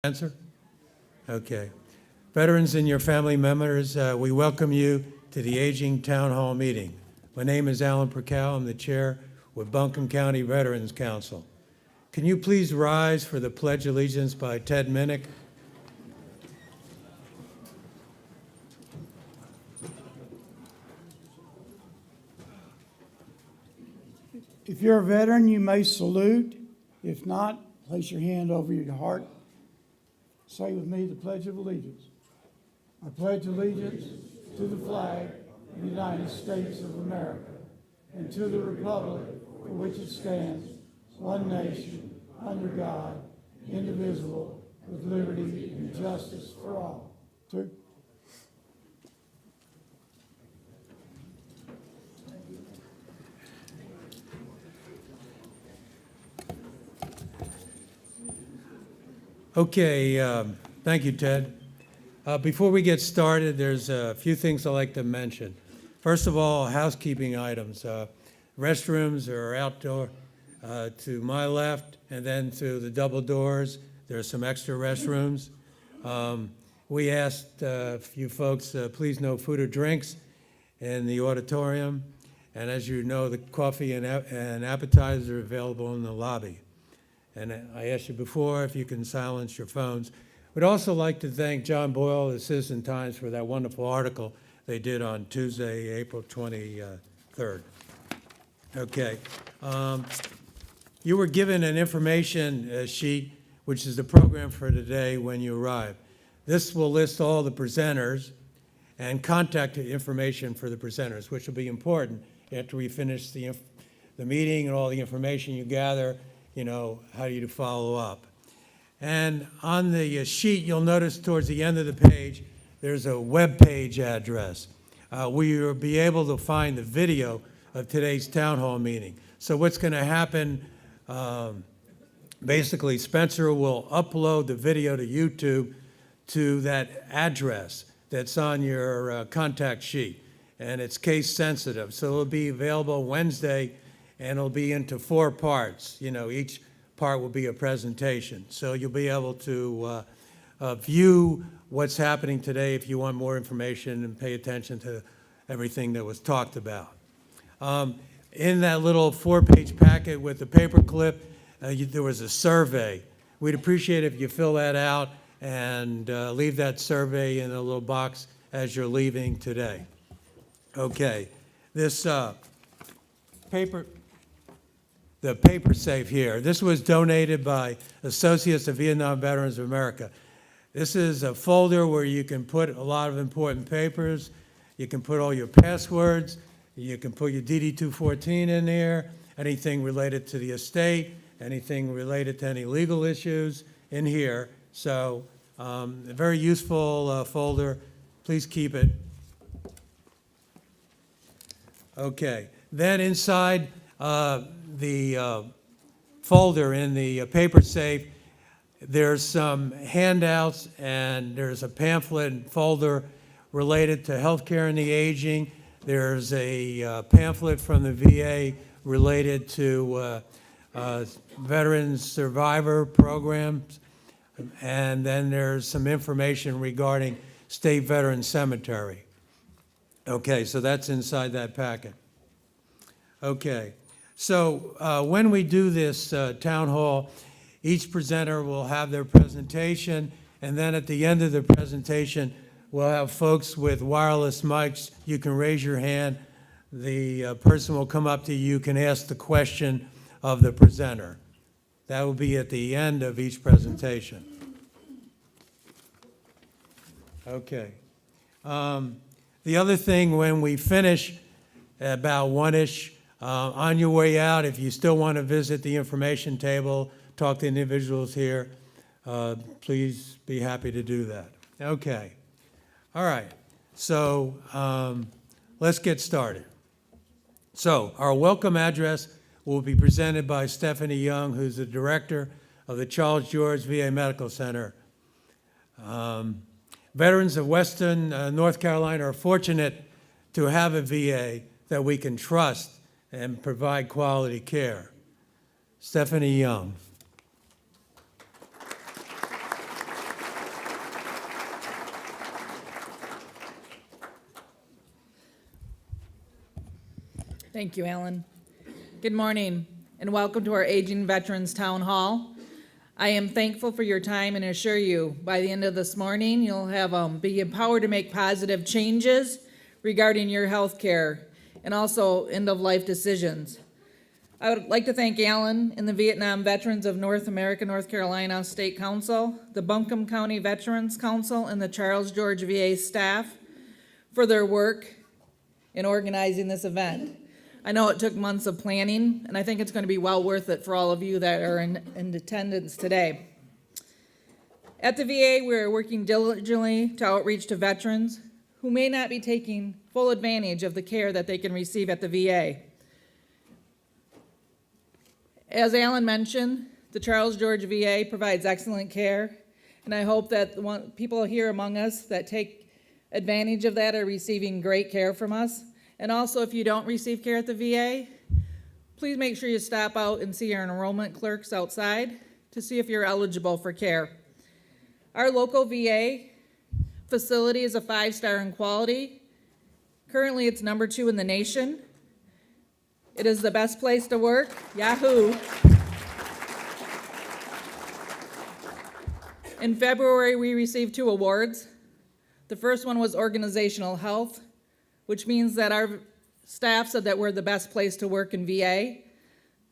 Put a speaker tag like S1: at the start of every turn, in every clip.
S1: Answer? Okay. Veterans and your family members, we welcome you to the Aging Town Hall meeting. My name is Alan Percal. I'm the chair with Buncombe County Veterans Council. Can you please rise for the Pledge of Allegiance by Ted Minnick?
S2: If you're a veteran, you may salute. If not, place your hand over your heart. Say with me the Pledge of Allegiance. I pledge allegiance to the flag of the United States of America and to the republic for which it stands, one nation, under God, indivisible, with liberty and justice for all. Two.
S1: Okay, thank you, Ted. Before we get started, there's a few things I'd like to mention. First of all, housekeeping items. Restrooms are outdoor to my left, and then to the double doors, there's some extra restrooms. We asked you folks, please no food or drinks in the auditorium. And as you know, the coffee and appetizers are available in the lobby. And I asked you before if you can silence your phones. We'd also like to thank John Boyle, the Citizen Times, for that wonderful article they did on Tuesday, April 23rd. Okay. You were given an information sheet, which is the program for today when you arrive. This will list all the presenters and contact information for the presenters, which will be important after we finish the meeting and all the information you gather. You know, how do you follow up? And on the sheet, you'll notice towards the end of the page, there's a web page address. We will be able to find the video of today's town hall meeting. So what's going to happen, basically, Spencer will upload the video to YouTube to that address that's on your contact sheet. And it's case sensitive. So it'll be available Wednesday, and it'll be into 4 parts. You know, each part will be a presentation. So you'll be able to view what's happening today if you want more information and pay attention to everything that was talked about. In that little 4-page packet with the paper clip, there was a survey. We'd appreciate it if you fill that out and leave that survey in a little box as you're leaving today. Okay, this the paper safe here. This was donated by Associates of Vietnam Veterans of America. This is a folder where you can put a lot of important papers. You can put all your passwords. You can put your DD-214 in there, anything related to the estate, anything related to any legal issues in here. So a very useful folder. Please keep it. Okay, then inside the folder in the paper safe, there's some handouts and there's a pamphlet and folder related to healthcare and the aging. There's a pamphlet from the VA related to veterans survivor programs. And then there's some information regarding State Veteran Cemetery. Okay, so that's inside that packet. Okay. So when we do this town hall, each presenter will have their presentation, and then at the end of the presentation, we'll have folks with wireless mics. You can raise your hand. The person will come up to you. You can ask the question of the presenter. That will be at the end of each presentation. Okay. The other thing, when we finish about 1-ish, on your way out, if you still want to visit the information table, talk to individuals here, please be happy to do that. Okay. All right. So let's get started. So our welcome address will be presented by Stephanie Young, who's the director of the Charles George VA Medical Center. Veterans of Western North Carolina are fortunate to have a VA that we can trust and provide quality care. Stephanie Young.
S3: Thank you, Alan. Good morning, and welcome to our Aging Veterans Town Hall. I am thankful for your time and assure you, by the end of this morning, you'll have be empowered to make positive changes regarding your health care and also end-of-life decisions. I would like to thank Alan and the Vietnam Veterans of North America, North Carolina State Council, the Buncombe County Veterans Council, and the Charles George VA staff for their work in organizing this event. I know it took months of planning, and I think it's going to be well worth it for all of you that are in attendance today. At the VA, we're working diligently to outreach to veterans who may not be taking full advantage of the care that they can receive at the VA. As Alan mentioned, the Charles George VA provides excellent care, and I hope that people here among us that take advantage of that are receiving great care from us. And also, if you don't receive care at the VA, please make sure you stop out and see our enrollment clerks outside to see if you're eligible for care. Our local VA facility is a 5-star in quality. Currently, it's number 2 in the nation. It is the best place to work. Yahoo! In February, we received 2 awards. The first one was Organizational Health, which means that our staff said that we're the best place to work in VA.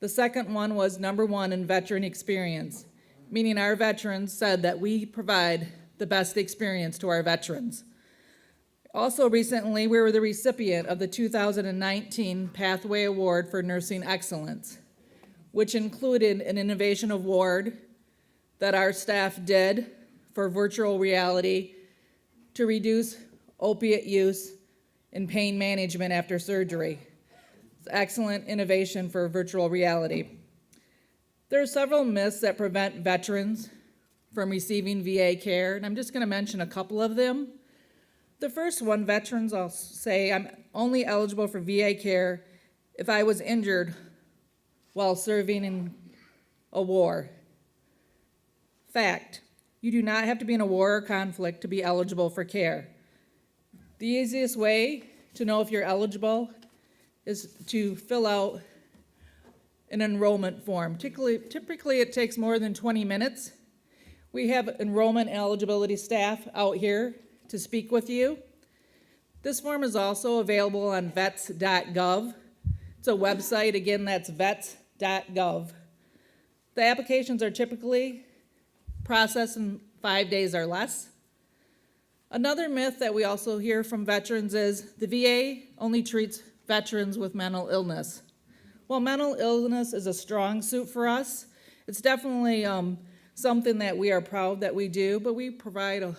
S3: The second one was number 1 in Veteran Experience, meaning our veterans said that we provide the best experience to our veterans. Also recently, we were the recipient of the 2019 Pathway Award for Nursing Excellence, which included an innovation award that our staff did for virtual reality to reduce opiate use and pain management after surgery. It's excellent innovation for virtual reality. There are several myths that prevent veterans from receiving VA care, and I'm just going to mention a couple of them. The first one, veterans will say, I'm only eligible for VA care if I was injured while serving in a war. Fact, you do not have to be in a war or conflict to be eligible for care. The easiest way to know if you're eligible is to fill out an enrollment form. Typically it takes more than 20 minutes. We have enrollment eligibility staff out here to speak with you. This form is also available on vets.gov. It's a website, again, that's vets.gov. The applications are typically processed in 5 days or less. Another myth that we also hear from veterans is the VA only treats veterans with mental illness. While mental illness is a strong suit for us, it's definitely something that we are proud that we do, but we provide a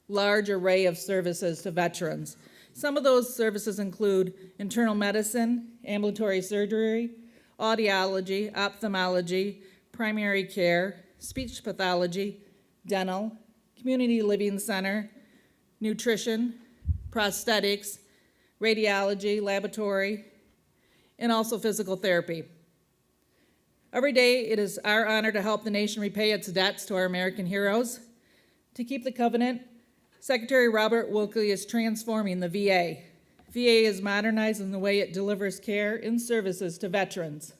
S3: large array of services to veterans. Some of those services include internal medicine, ambulatory surgery, audiology, ophthalmology, primary care, speech pathology, dental, community living center, nutrition, prosthetics, radiology, laboratory, and also physical therapy. Every day, it is our honor to help the nation repay its debts to our American heroes. To keep the covenant, Secretary Robert Wilkie is transforming the VA. VA is modernizing the way it delivers care and services to veterans.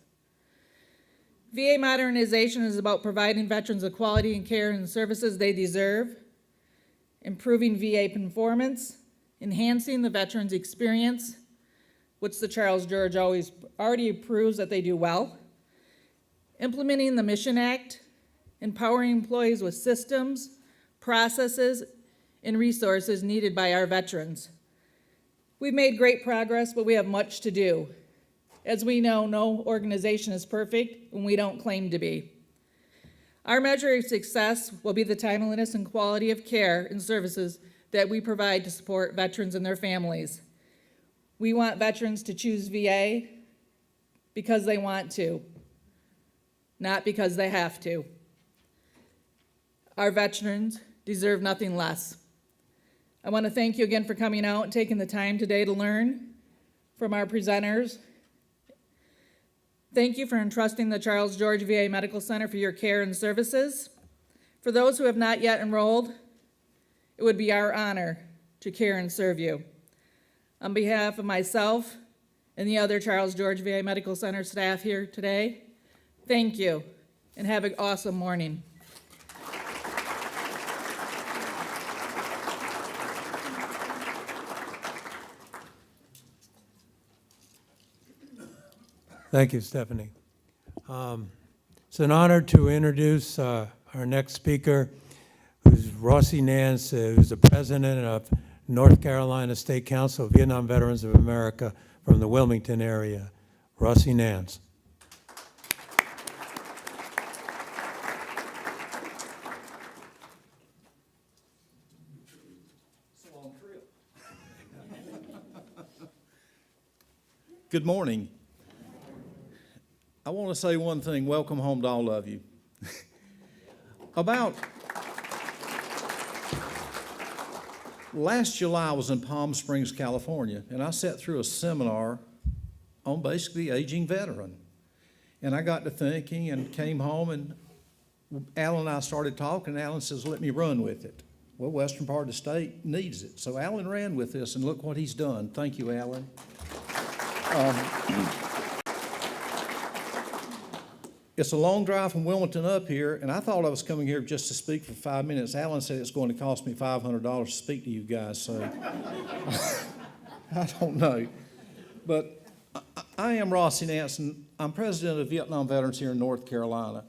S3: VA modernization is about providing veterans the quality and care and services they deserve, improving VA performance, enhancing the veterans' experience, which the Charles George already proves that they do well, implementing the Mission Act, empowering employees with systems, processes, and resources needed by our veterans. We've made great progress, but we have much to do. As we know, no organization is perfect, and we don't claim to be. Our measure of success will be the timeliness and quality of care and services that we provide to support veterans and their families. We want veterans to choose VA because they want to, not because they have to. Our veterans deserve nothing less. I want to thank you again for coming out and taking the time today to learn from our presenters. Thank you for entrusting the Charles George VA Medical Center for your care and services. For those who have not yet enrolled, it would be our honor to care and serve you. On behalf of myself and the other Charles George VA Medical Center staff here today, thank you, and have an awesome morning.
S1: Thank you, Stephanie. It's an honor to introduce our next speaker, who's Rossi Nance, who's the president of North Carolina State Council of Vietnam Veterans of America from the Wilmington area. Rossi Nance.
S4: Good morning. I want to say one thing. Welcome home to all of you. About last July, I was in Palm Springs, California, and I sat through a seminar on basically aging veteran. And I got to thinking and came home, and Alan and I started talking, and Alan says, let me run with it. Well, western part of the state needs it. So Alan ran with this, and look what he's done. Thank you, Alan. It's a long drive from Wilmington up here, and I thought I was coming here just to speak for 5 minutes. Alan said it's going to cost me $500 to speak to you guys, so I don't know. But I am Rossi Nance, and I'm president of Vietnam Veterans here in North Carolina.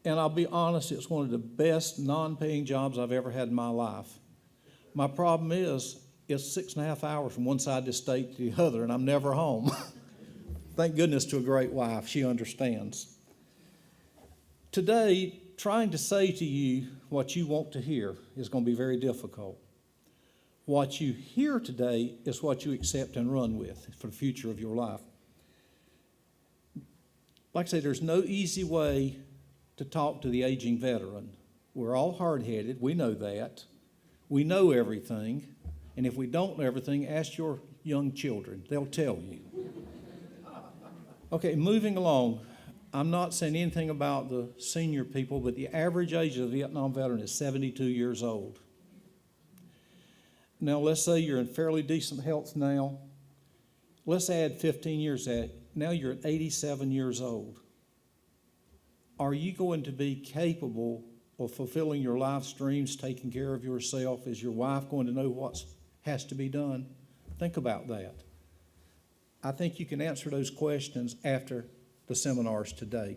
S4: And I'll be honest, it's one of the best non-paying jobs I've ever had in my life. My problem is, it's 6.5 hours from one side of the state to the other, and I'm never home. Thank goodness to a great wife. She understands. Today, trying to say to you what you want to hear is going to be very difficult. What you hear today is what you accept and run with for the future of your life. Like I say, there's no easy way to talk to the aging veteran. We're all hard-headed. We know that. We know everything. And if we don't know everything, ask your young children. They'll tell you. Okay, moving along. I'm not saying anything about the senior people, but the average age of a Vietnam veteran is 72 years old. Now, let's say you're in fairly decent health now. Let's add 15 years to that. Now you're at 87 years old. Are you going to be capable of fulfilling your life streams, taking care of yourself? Is your wife going to know what has to be done? Think about that. I think you can answer those questions after the seminars today.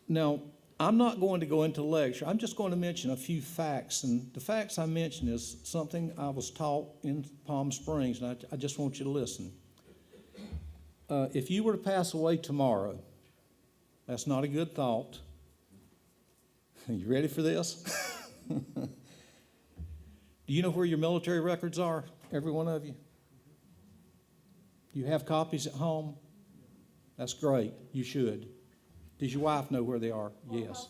S4: Now, I'm not going to go into lecture. I'm just going to mention a few facts, and the facts I mention is something I was taught in Palm Springs, and I just want you to listen. If you were to pass away tomorrow, that's not a good thought. You ready for this? Do you know where your military records are, every one of you? You have copies at home? That's great. You should. Does your wife know where they are? Yes.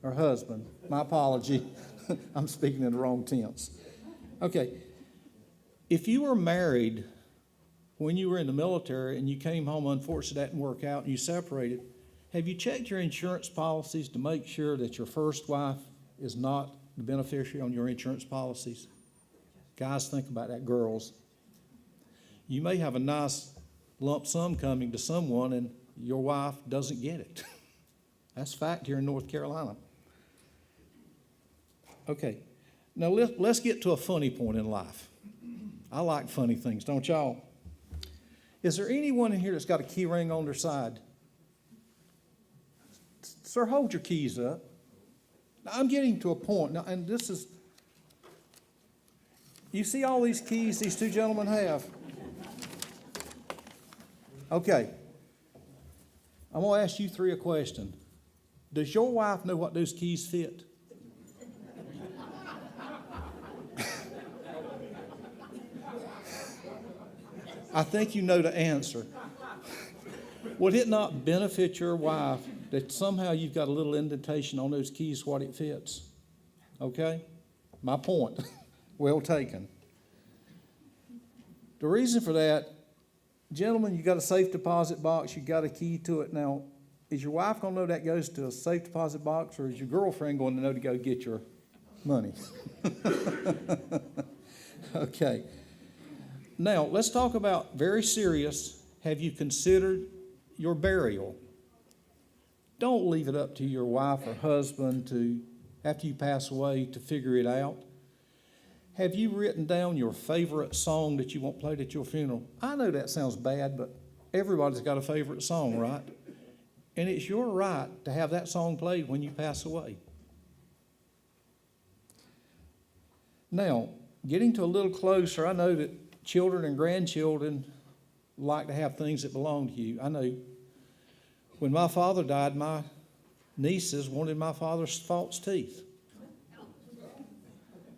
S4: Her husband. My apology. I'm speaking in the wrong tense. Okay. If you were married when you were in the military and you came home, unfortunately that didn't work out, and you separated, have you checked your insurance policies to make sure that your first wife is not the beneficiary on your insurance policies? Guys, think about that. Girls. You may have a nice lump sum coming to someone and your wife doesn't get it. That's fact here in North Carolina. Okay, now let's get to a funny point in life. I like funny things, don't y'all? Is there anyone in here that's got a key ring on their side? Sir, hold your keys up. Now, I'm getting to a point now, and this is, you see all these keys these two gentlemen have? Okay, I'm going to ask you three a question. Does your wife know what those keys fit? I think you know the answer. Would it not benefit your wife that somehow you've got a little indentation on those keys what it fits? Okay? My point. Well taken. The reason for that, gentlemen, you got a safe deposit box, you got a key to it. Now, is your wife going to know that goes to a safe deposit box, or is your girlfriend going to know to go get your money? Okay. Now, let's talk about very serious. Have you considered your burial? Don't leave it up to your wife or husband to, after you pass away, to figure it out. Have you written down your favorite song that you want played at your funeral? I know that sounds bad, but everybody's got a favorite song, right? And it's your right to have that song played when you pass away. Now, getting to a little closer, I know that children and grandchildren like to have things that belong to you. I know when my father died, my nieces wanted my father's false teeth.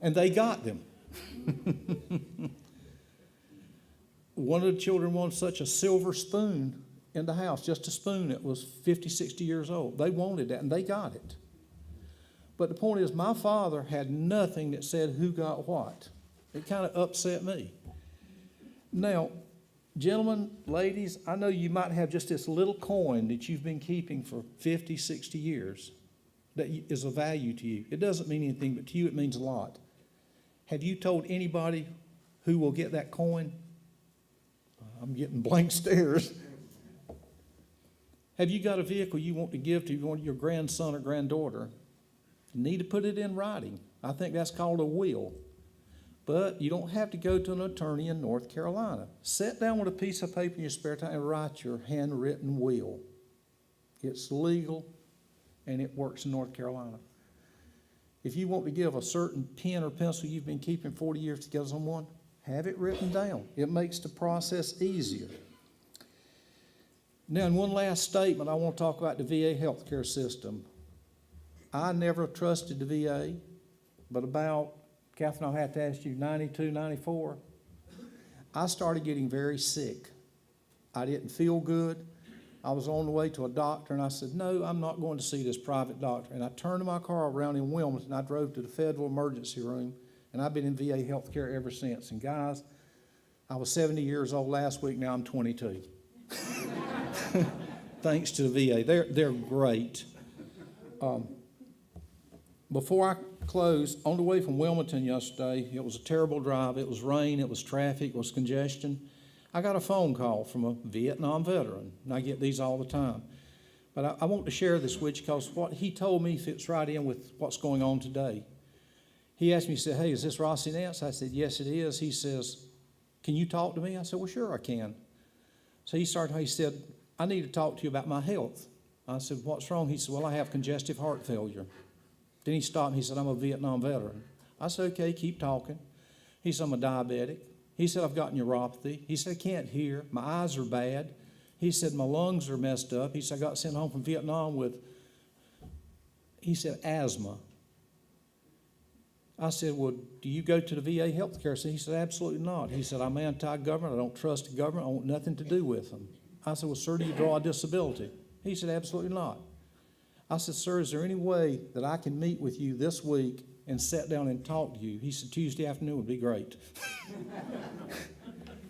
S4: And they got them. One of the children wanted such a silver spoon in the house, just a spoon that was 50, 60 years old. They wanted that, and they got it. But the point is, my father had nothing that said who got what. It kind of upset me. Now, gentlemen, ladies, I know you might have just this little coin that you've been keeping for 50, 60 years that is of value to you. It doesn't mean anything, but to you it means a lot. Have you told anybody who will get that coin? I'm getting blank stares. Have you got a vehicle you want to give to your grandson or granddaughter? You need to put it in writing. I think that's called a will. But you don't have to go to an attorney in North Carolina. Sit down with a piece of paper in your spare time and write your handwritten will. It's legal and it works in North Carolina. If you want to give a certain pen or pencil you've been keeping 40 years to give someone, have it written down. It makes the process easier. Now, in one last statement, I want to talk about the VA healthcare system. I never trusted the VA, but about, Catherine, I'll have to ask you, 92, 94, I started getting very sick. I didn't feel good. I was on the way to a doctor, and I said, no, I'm not going to see this private doctor. And I turned my car around in Wilmington. I drove to the federal emergency room, and I've been in VA healthcare ever since. And guys, I was 70 years old last week. Now I'm 22. Thanks to the VA. They're great. Before I close, on the way from Wilmington yesterday, it was a terrible drive. It was rain, it was traffic, it was congestion. I got a phone call from a Vietnam veteran, and I get these all the time. But I want to share this with you because what he told me fits right in with what's going on today. He asked me, he said, hey, is this Rossi Nance? I said, yes, it is. He says, can you talk to me? I said, well, sure, I can. So he said, I need to talk to you about my health. I said, what's wrong? He said, well, I have congestive heart failure. Then he stopped and he said, I'm a Vietnam veteran. I said, okay, keep talking. He said, I'm a diabetic. He said, I've got neuropathy. He said, I can't hear. My eyes are bad. He said, my lungs are messed up. He said, I got sent home from Vietnam with, he said, asthma. I said, well, do you go to the VA healthcare center? He said, absolutely not. He said, I'm anti-government. I don't trust the government. I want nothing to do with them. I said, well, sir, do you draw a disability? He said, absolutely not. I said, sir, is there any way that I can meet with you this week and sit down and talk to you? He said, Tuesday afternoon would be great.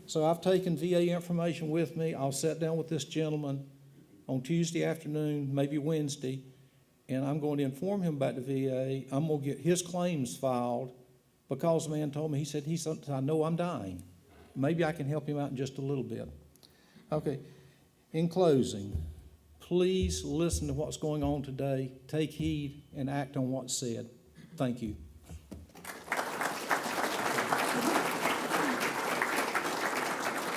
S4: So I've taken VA information with me. I'll sit down with this gentleman on Tuesday afternoon, maybe Wednesday, and I'm going to inform him about the VA. I'm going to get his claims filed because the man told me, he said, I know I'm dying. Maybe I can help him out in just a little bit. Okay, in closing, please listen to what's going on today. Take heed and act on what's said. Thank you.